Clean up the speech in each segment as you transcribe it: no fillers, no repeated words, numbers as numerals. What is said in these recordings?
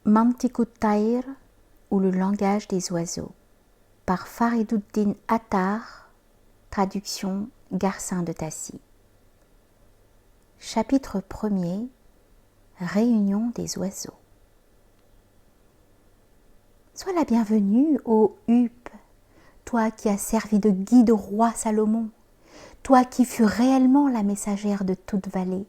Mantiqut Tayr ou le langage des oiseaux par Fariduddin Attar, traduction Garcin de Tassy. Chapitre 1er. Réunion des oiseaux. Sois la bienvenue, ô Huppe, toi qui as servi de guide au roi Salomon, toi qui fus réellement la messagère de toute vallée.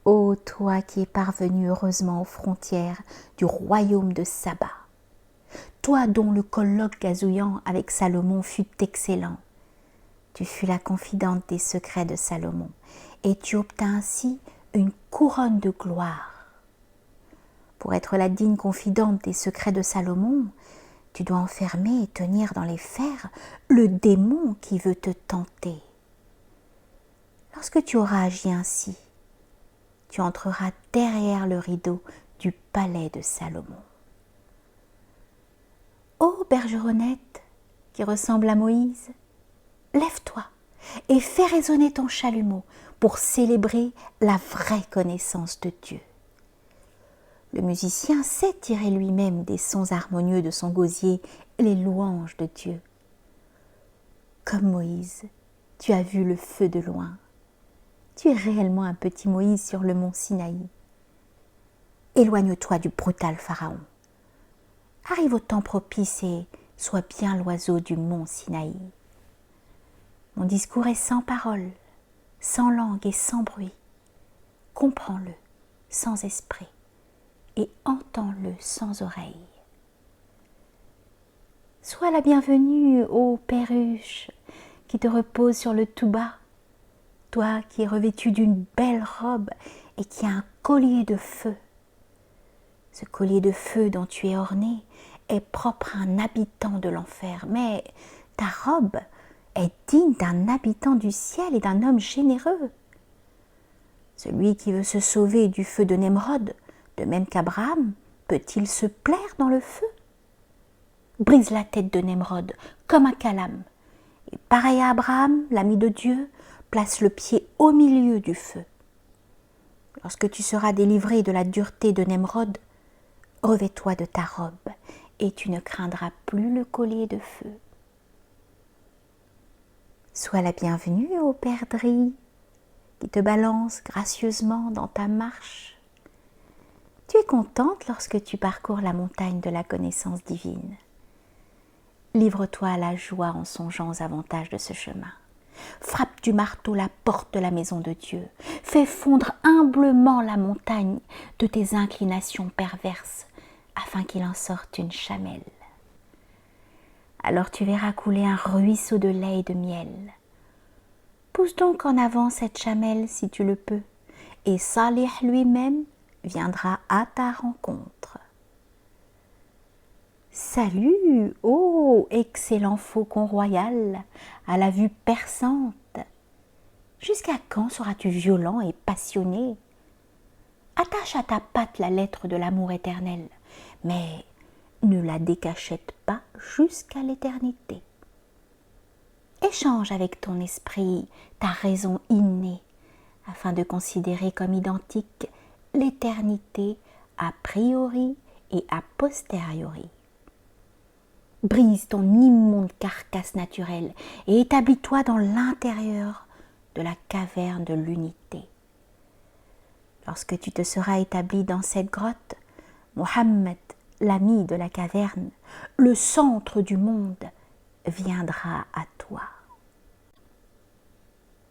Ô toi qui es parvenu heureusement aux frontières du royaume de Saba, toi dont le colloque gazouillant avec Salomon fut excellent, tu fus la confidente des secrets de Salomon, et tu obtins ainsi une couronne de gloire. Pour être la digne confidente des secrets de Salomon, tu dois enfermer et tenir dans les fers le démon qui veut te tenter. Lorsque tu auras agi ainsi, tu entreras derrière le rideau du palais de Salomon. Ô bergeronnette qui ressemble à Moïse, lève-toi et fais résonner ton chalumeau pour célébrer la vraie connaissance de Dieu. Le musicien sait tirer lui-même des sons harmonieux de son gosier les louanges de Dieu. Comme Moïse, tu as vu le feu de loin. Tu es réellement un petit Moïse sur le mont Sinaï. Éloigne-toi du brutal Pharaon. Arrive au temps propice et sois bien l'oiseau du mont Sinaï. Mon discours est sans parole, sans langue et sans bruit. Comprends-le sans esprit et entends-le sans oreille. Sois la bienvenue, ô perruche, qui te repose sur le tout bas, toi qui es revêtu d'une belle robe et qui a un collier de feu. Ce collier de feu dont tu es orné est propre à un habitant de l'enfer, mais ta robe est digne d'un habitant du ciel et d'un homme généreux. Celui qui veut se sauver du feu de Nemrod, de même qu'Abraham, peut-il se plaire dans le feu? Brise la tête de Nemrod comme un calame, et pareil à Abraham, l'ami de Dieu, place le pied au milieu du feu. Lorsque tu seras délivré de la dureté de Nemrod, revêt-toi de ta robe, et tu ne craindras plus le collier de feu. Sois la bienvenue, ô perdrix, qui te balance gracieusement dans ta marche. Tu es contente lorsque tu parcours la montagne de la connaissance divine. Livre-toi à la joie en songeant aux avantages de ce chemin. Frappe du marteau la porte de la maison de Dieu. Fais fondre humblement la montagne de tes inclinations perverses, afin qu'il en sorte une chamelle. Alors tu verras couler un ruisseau de lait et de miel. Pousse donc en avant cette chamelle si tu le peux, et Salih lui-même viendra à ta rencontre. Salut, ô excellent faucon royal, à la vue perçante. Jusqu'à quand seras-tu violent et passionné? Attache à ta patte la lettre de l'amour éternel, mais ne la décachette pas jusqu'à l'éternité. Échange avec ton esprit ta raison innée, afin de considérer comme identique l'éternité a priori et a posteriori. Brise ton immonde carcasse naturelle et établis-toi dans l'intérieur de la caverne de l'unité. Lorsque tu te seras établi dans cette grotte, Mohammed, l'ami de la caverne, le centre du monde, viendra à toi.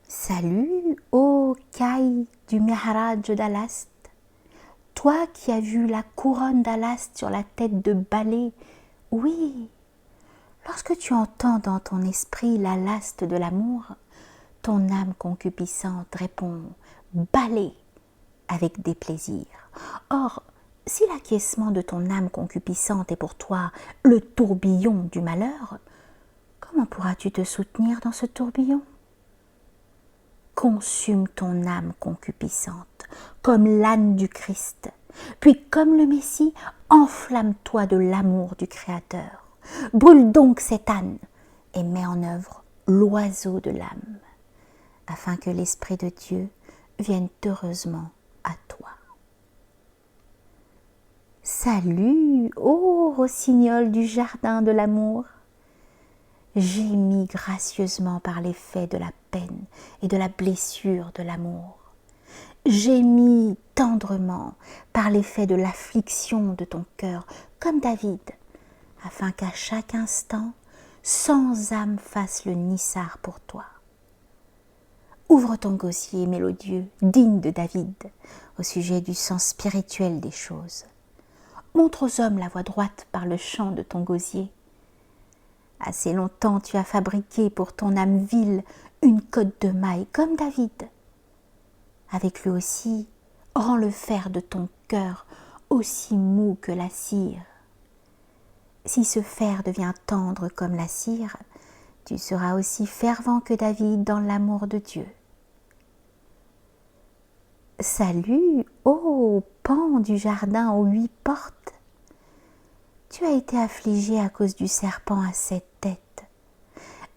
Salut, ô caille du Mihraj d'Alast, toi qui as vu la couronne d'Alast sur la tête de Balé, oui, lorsque tu entends dans ton esprit la laste de l'amour, ton âme concupiscente répond « Balé » avec déplaisir. Or, si l'acquiescement de ton âme concupiscente est pour toi le tourbillon du malheur, comment pourras-tu te soutenir dans ce tourbillon? Consume ton âme concupiscente, comme l'âne du Christ, puis comme le Messie, enflamme-toi de l'amour du Créateur. Brûle donc cet âne et mets en œuvre l'oiseau de l'âme, afin que l'Esprit de Dieu vienne heureusement à toi. Salut, ô rossignol du jardin de l'amour. Gémis gracieusement par l'effet de la peine et de la blessure de l'amour. Gémis tendrement par l'effet de l'affliction de ton cœur, comme David, afin qu'à chaque instant, sans âme fasse le nissard pour toi. Ouvre ton gosier mélodieux, digne de David, au sujet du sens spirituel des choses. Montre aux hommes la voie droite par le chant de ton gosier. Assez longtemps tu as fabriqué pour ton âme vile une cotte de mailles comme David. Avec lui aussi, rends le fer de ton cœur aussi mou que la cire. Si ce fer devient tendre comme la cire, tu seras aussi fervent que David dans l'amour de Dieu. Salut, ô pan du jardin aux 8 portes. Tu as été affligé à cause du serpent à 7 têtes.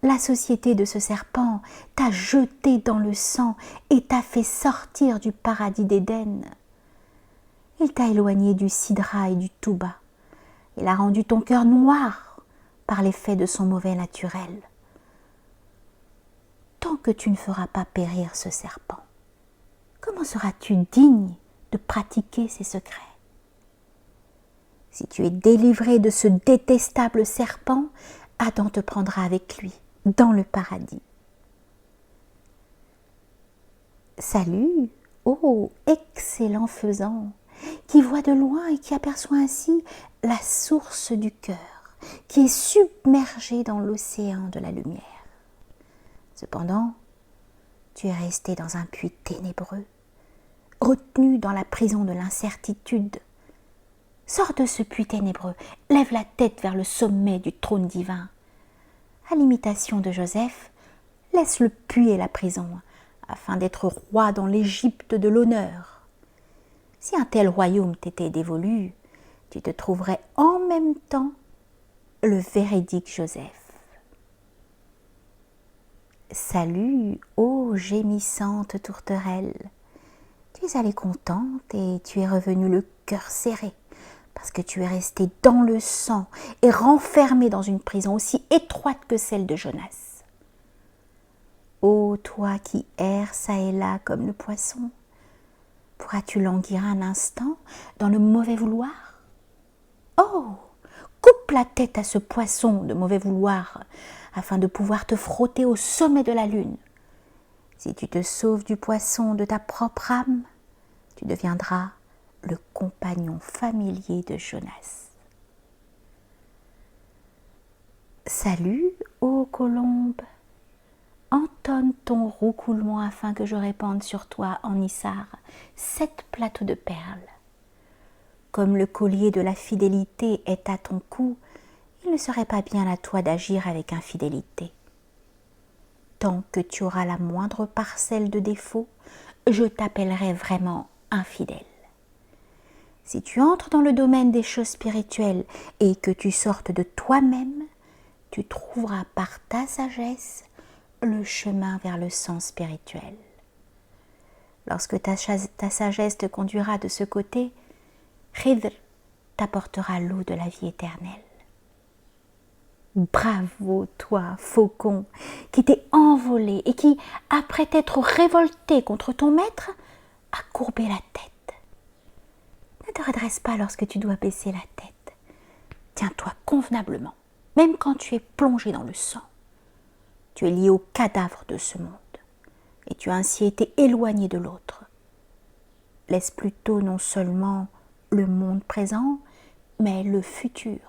La société de ce serpent t'a jeté dans le sang et t'a fait sortir du paradis d'Éden. Il t'a éloigné du sidra et du touba. Il a rendu ton cœur noir par l'effet de son mauvais naturel. Tant que tu ne feras pas périr ce serpent, comment seras-tu digne de pratiquer ses secrets? Si tu es délivré de ce détestable serpent, Adam te prendra avec lui dans le paradis. Salut, ô excellent faisan, qui voit de loin et qui aperçoit ainsi la source du cœur, qui est submergée dans l'océan de la lumière. Cependant, tu es resté dans un puits ténébreux, retenu dans la prison de l'incertitude. Sors de ce puits ténébreux, lève la tête vers le sommet du trône divin. À l'imitation de Joseph, laisse le puits et la prison, afin d'être roi dans l'Égypte de l'honneur. Si un tel royaume t'était dévolu, tu te trouverais en même temps le véridique Joseph. Salut, ô gémissante tourterelle, tu es allée contente et tu es revenue le cœur serré, parce que tu es restée dans le sang et renfermée dans une prison aussi étroite que celle de Jonas. Ô toi qui erres çà et là comme le poisson, pourras-tu languir un instant dans le mauvais vouloir? Oh, coupe la tête à ce poisson de mauvais vouloir, afin de pouvoir te frotter au sommet de la lune. Si tu te sauves du poisson de ta propre âme, tu deviendras le compagnon familier de Jonas. Salut, ô colombe, entonne ton roucoulement afin que je répande sur toi en Issar 7 plateaux de perles. Comme le collier de la fidélité est à ton cou, il ne serait pas bien à toi d'agir avec infidélité. Tant que tu auras la moindre parcelle de défaut, je t'appellerai vraiment infidèle. Si tu entres dans le domaine des choses spirituelles et que tu sortes de toi-même, tu trouveras par ta sagesse le chemin vers le sens spirituel. Lorsque ta sagesse te conduira de ce côté, Khidr t'apportera l'eau de la vie éternelle. Bravo toi, faucon, qui t'es envolé et qui, après t'être révolté contre ton maître, a courbé la tête. Ne te redresse pas lorsque tu dois baisser la tête. Tiens-toi convenablement, même quand tu es plongé dans le sang. Tu es lié au cadavre de ce monde, et tu as ainsi été éloigné de l'autre. Laisse plutôt non seulement le monde présent, mais le futur.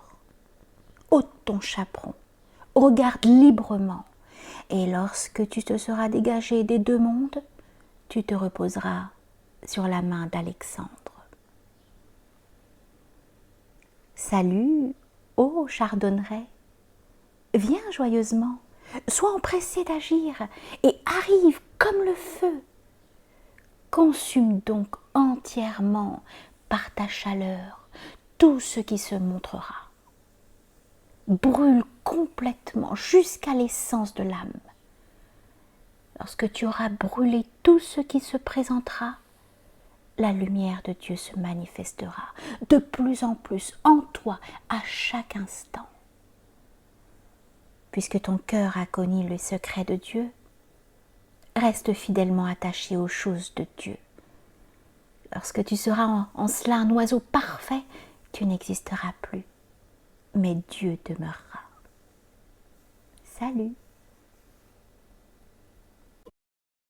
Ôte ton chaperon, regarde librement, et lorsque tu te seras dégagé des 2 mondes, tu te reposeras sur la main d'Alexandre. Salut, ô chardonneret, viens joyeusement, sois empressé d'agir et arrive comme le feu. Consume donc entièrement par ta chaleur tout ce qui se montrera. Brûle complètement jusqu'à l'essence de l'âme. Lorsque tu auras brûlé tout ce qui se présentera, la lumière de Dieu se manifestera de plus en plus en toi à chaque instant. Puisque ton cœur a connu le secret de Dieu, reste fidèlement attaché aux choses de Dieu. Lorsque tu seras en cela un oiseau parfait, tu n'existeras plus, mais Dieu demeurera. Salut!